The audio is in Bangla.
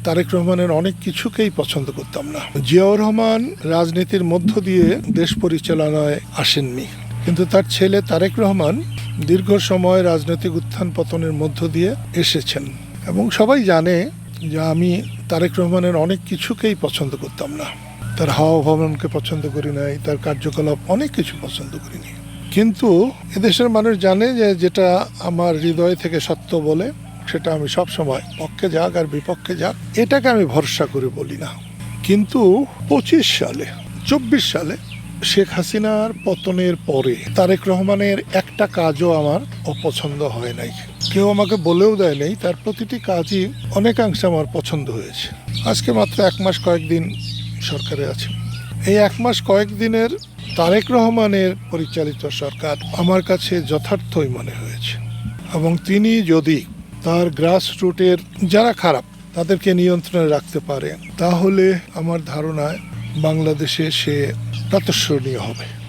তারেক রহমানের অনেক কিছুকেই পছন্দ করতাম না। জিয়াউর রহমান রাজনীতির মধ্য দিয়ে দেশ পরিচালনায় আসেননি, কিন্তু তার ছেলে তারেক রহমান দীর্ঘ সময় রাজনৈতিক উত্থান পতনের মধ্য দিয়ে এসেছেন। এবং সবাই জানে যে আমি তারেক রহমানের অনেক কিছুকেই পছন্দ করতাম না। তার হাওয়া ভবনকে পছন্দ করি নাই, তার কার্যকলাপ অনেক কিছু পছন্দ করিনি। কিন্তু এদেশের মানুষ জানে যে যেটা আমার হৃদয় থেকে সত্য বলে সেটা আমি সব সময় পক্ষে যাক আর বিপক্ষে যাক এটাকে আমি ভরসা করে বলি না। কিন্তু 24 সালে শেখ হাসিনার পতনের পরে তারেক রহমানের একটা কাজও আমার অপছন্দ হয় নাই। কেউ আমাকে বলেও দেয় নাই, তার প্রতিটি কাজই অনেকাংশে আমার পছন্দ হয়েছে। আজকে মাত্র 1 মাস কয়েকদিন সরকারে আছে। এই 1 মাস কয়েকদিনের তারেক রহমানের পরিচালিত সরকার আমার কাছে যথার্থই মনে হয়েছে। এবং তিনি যদি তার গ্রাসরুটের যারা খারাপ তাদেরকে নিয়ন্ত্রণে রাখতে পারে, তাহলে আমার ধারণায় বাংলাদেশে সে প্রাতঃস্মরণীয় হবে।